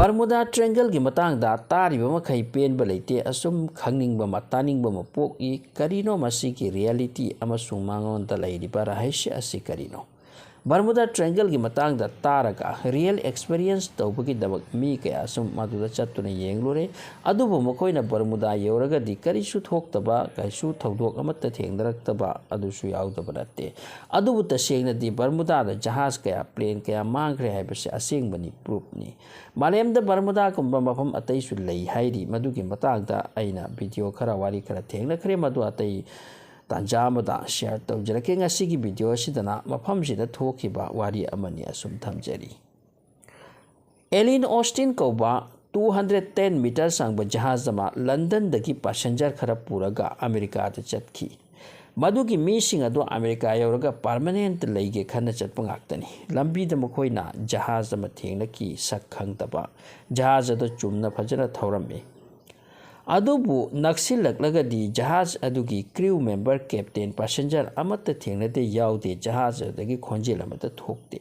बर्मुदा triangle की मतांगदा तारिबा मखै पेनबा लेते assume खंगनिंगबा तानिंगबा मपोकी करिनो मसिकी reality अमसुंग मांगोंदा लैरिबा रहस्य असि करिनो बर्मुदा ट्रायंगल की मतांगदा तारगा रियल एक्सपीरियंस तौबगीदमक मी कया सुम मदुदा चत्तुना येंगलुरे अदुबु मखोइना बर्मुदा यौरगदि करिसु थोक्तबा कैसु थौदोक अमत्ता थेंगदरक्तबा अदुसु याउदबा नत्ते अदुबु तसेंगनदि बर्मुदादा जहाज कया प्लेन कया मांगरे हाइबसे असेंगबनी प्रूफनी मालेमदा बर्मुदा कुंबा मफम अतैसु लई हाइरि मदुगी मतांगदा अइना वीडियो खरा वारी खरा थेंगनखरे मदु अतै तांजामदा शेयर तौजरके ngasiगी वीडियो असिदना मफमसिदा थोखिबा वारी अमनी असुम थमजरी एलिन ऑस्टिन कौबा 210 मीटर सांगबा जहाज अमा लंदन दगी पैसेंजर खरा पुरगा अमेरिका दा चतखी मदुगी मीसिंग अदो अमेरिका यौरगा परमानेंट लैगे खन्ना चतपा ngakतनी लंबीदा मखोइना जहाज अमा थेंगनकी सक खंगतबा जहाज अदो चुमना फजना थौरमे अदुबु नक्सिलकलगदी जहाज अदुगी क्रू मेंबर कैप्टन पैसेंजर अमत थेंगनदे याउदे जहाज अदगी खोंजेल अमत थोकते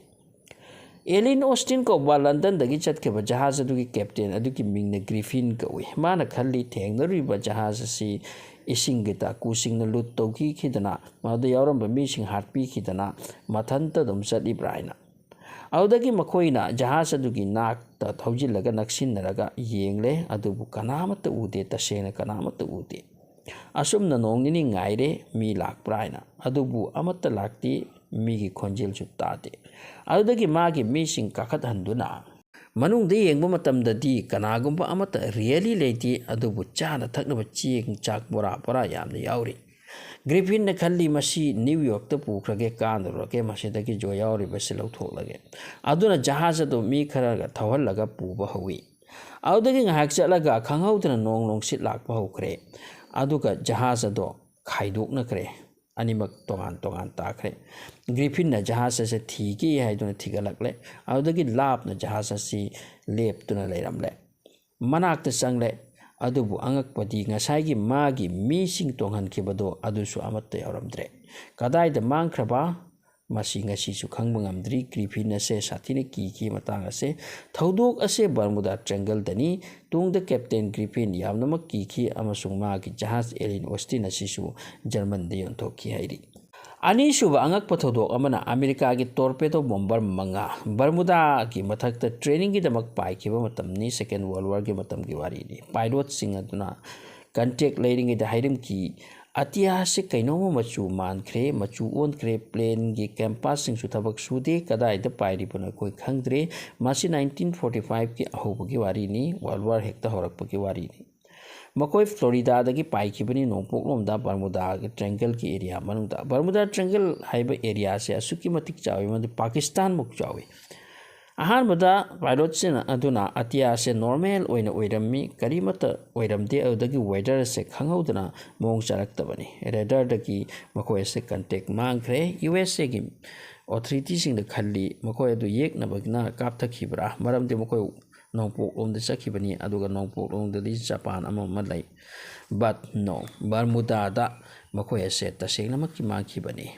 एलिन ऑस्टिन को लंदन दगी चतखेबा जहाज अदुगी कैप्टन अदुगी मिंगना ग्रिफिन कवे माना खल्ली थेंगनरिबा जहाज असि इसिंगता कुसिंगना लुट तौकी खिदना मादे यावरम मिसिंग हार्टपी खिदना मथंता दम चलिब्राइना औदगी मखोइना जहाज अदुगी नाक थौजिलगा नक्सिनरगा येंगले अदुबु कनामत उदे तसेना कनामत उदे असुमना नोंगनिनी ngaire मी लाकप्राइना अदुबु अमत लाक्ति मीगी खोंजेल सु तादे औदगी मागी मीसिंग काखत हंदुना मनुंगदे येंगबा मतमददी कनागुंबा अमत रियली लेती अदुबु चाना थकनबा चेंग चाक बोरा बोरा यामना याउरी ग्रिफिन ने खल्ली मसी न्यूयॉर्क तो पुखरगे कानरगे मसीदगी जो याउरिबसे लौथोलगे अदुना जहाज अदो मी खरगा थवहलगा पुबा हवी औदगी ngahak चलगा खंगौदना नोंग नोंसित लाकपा हौखरे अदुगा जहाज अदो खाइदोकनखरे अनिमक तोगान तोगान ताखरे ग्रिफिन न जहाज से थीगी हाइदुना थीगलकले औदगी लापना जहाज से लेपतुना लेरमले मनाक्ता चंगले अदुबु अंगकपदी ngसाइगी मागी मीसिंग तोंगहनखिबदो अदुसु अमत्ता यावरमद्रे कदाइदा मांगख्रबा मसी ngasisu खंगबा ngamdri ग्रिफिन से साथीने की मतांग असे थौदोक असे बर्मुदा ट्रायंगल दनी तुंगदा कैप्टन ग्रिफिन यामनमक की अमसुंग मागी जहाज एलिन ऑस्टिन असिसु जर्मन दे योंथोकी हाइरि अनीसुब अंगक पथोदोक अमना अमेरिका की टॉर्पेडो बॉम्बर मंगा बर्मुदा की मथक्ता ट्रेनिंग की दमक पाइखिबा मतमनी सेकेंड वर्ल्ड वॉर के मतम की वारीनी पायलट सिंह अदुना कंटेक्ट लेरिंग द हाइरम की अतिया से कैनोम मचू मानख्रे मचू ओनख्रे प्लेन की कैंपस सिंह सुथबक सुदे कदाइद पाइरिबन कोई खंगद्रे मासी 1945 की अहोबगी वारीनी वर्ल्ड वॉर हेक्ता होरकपगी वारीनी मकोई फ्लोरिडा दगी पाइखिबनी नोंपोकलोमदा बर्मुदा ट्रायंगल की एरिया मनुंगदा बर्मुदा ट्रायंगल हाइबा एरिया से असुकी मतिक चावे मदि पाकिस्तान मुक चावे अहानबदा पायलट से अदुना अतिया से नॉर्मल ओइना ओइरम्मी करीमत ओइरमदे अदगी वेदर से खंगौदना मोंग चरक्तबनी रेडर दगी मकोई से कांटेक्ट मांगख्रे यूएसए की ऑथोरिटी सिंग खल्ली मकोई अदु येकनबगना कापथखिबरा मरमदे मकोई नोंपोकलोम चखिबनी अदुगा नोंपोकलोमददी जापान अमम लै बट नो बर्मुदादा मखोय से तसेंगनमकी मांखिबनी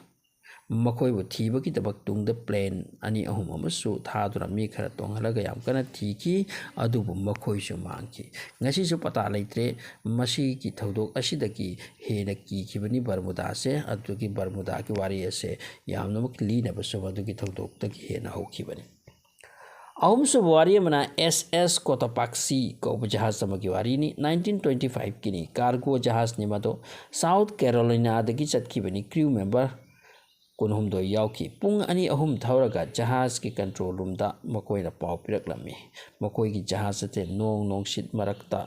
मखोयबु थीबगीदबक तुंगद प्लेन अनि अहुम अमसु थादुना मी खरा तोंगलगा याम कना थीकी अदुबु मखोयसु मांखि ngasisu पता लैत्रे मसी की थौदोक असिदगी हेना कीखिबनी बर्मुदा से अदुगी बर्मुदा की वारी से यामनमक लीनबसु अदुगी थौदोकतगी हेना होखिबनी अहुमसुब वारी मना एसएस कोटापाक्सी कौब जहाज की वारीनी 1925 की कार्गो जहाज ने मदो साउथ कैरोलिना दगी चतखिबनी क्रू मेंबर कुनहुमदो याउकी पुंग अनि अहुम थौरगा जहाज की कंट्रोल रूम दा मकोइना पाव पिरकलमी मकोई की जहाज ते नोंग नोंगसित मरकता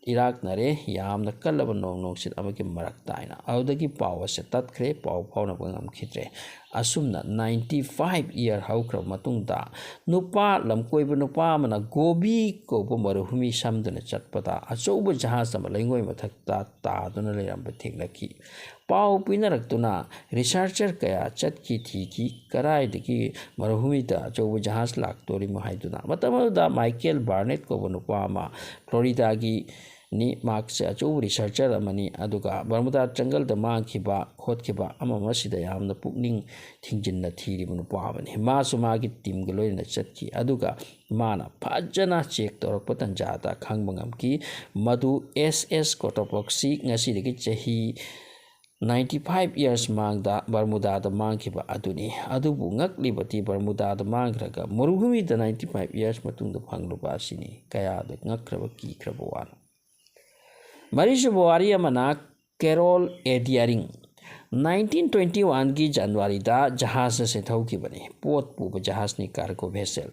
इराक नरे यामना कल्लब नोंग नोंगसित अमकी मरकता आइना औदगी पाव से तत्खरे पाव फाउना बंगमखित्रे असुमना 95 ईयर हौख्र मतुंगदा नुपा लमकोइब नुपा मना गोबी कोब मरुभूमि समदुना चटपदा अचौब जहाज अमा लैंगोय मथक्ता तादुना लेरंब थेंगनखी पाव पिनरक्तुना रिसर्चर कया चटकी थीकी कराइदगी मरुभूमिदा अचौब जहाज लाक्तोरी महाइदुना मतमदा माइकेल बार्नेट कोब नुपा मा फ्लोरिडा की ni markse achu researcher amani aduga Bermuda Triangle da mangkhiba khotkhiba ama masida yamna pukning thingjinna thiri bunu pawani ma su ma gi team ga loina chatki aduga mana phajana check torak patan jata khangbangam ki madu SS Cotopaxi ngasi de chahi 95 years mangda Bermuda da mangkhiba aduni adubu ngaklibati Bermuda da mangraga morugumi da 95 years matungda phangluba asini kaya da ngakraba ki kraba wan Marishu wari amana Carol Ediaring 1921 की जनवरी दा जहाज से थौखिबनी पोत पुब जहाज नि cargo vessel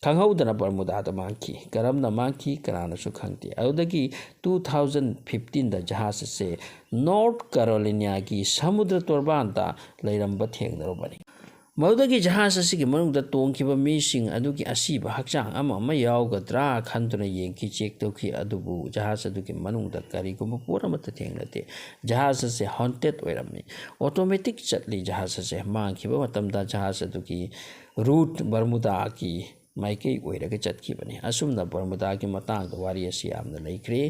खंगौदना बर्मुदा दा मांखी करमना मांखी करानसु खंगते अदगी 2015 दा जहाज से नॉर्थ कैरोलिना की समुद्र तोरबांता लैरंब थेंगनरबनी मौदगी जहाज असिगी मनुंगदा तोंखिबा मीसिंग अदुगी असीबा हक्चांग अमा यावगद्रा खंदुना येंखी चेक तौखी अदुबु जहाज अदुगी मनुंगदा करिगुम पोरमत थेंगनते जहाज से हॉन्टेड ओइरमनी ऑटोमेटिक चटली जहाज से मांखिबा मतमदा जहाज अदुगी रूट बर्मुदा की माइकई ओइरगे चटखिबनी असुमना बर्मुदा की मतांग वारी असि यामना लैख्रे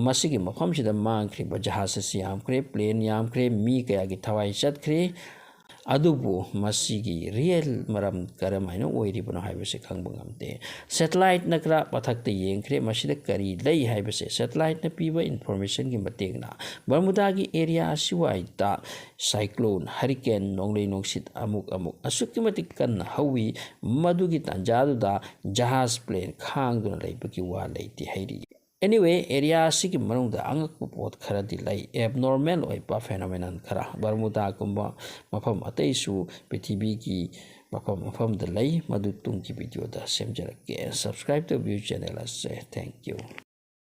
मसिगी मफमसिदा मांख्रिबा जहाज से यामख्रे प्लेन यामख्रे मी कयागी थवाई चटख्रे अदुबु मसिगी रियल मरम करम हाइनो ओइरिबनो हाइबसे खंगबंगमते सैटेलाइट नकरा पथकते येंख्रे मसिदा करी लई हाइबसे सैटेलाइट न पीबा इन्फॉर्मेशन की मतेगना बर्मुदा की एरिया सिवाइता साइक्लोन हरिकेन नोंगले नोंगसित अमुक असुक्की मतिक कन्न हवी मदुगी तंजादुदा जहाज प्लेन खांगदुना लैबकी वा लैते हाइरि Anyway, area sigi manungda angak pot khara dilai abnormal oipa phenomenon khara Bermuda kumba mafam ataisu prithibi ki mafam da lai madu tung ki video da semjarakke subscribe to view channel as thank you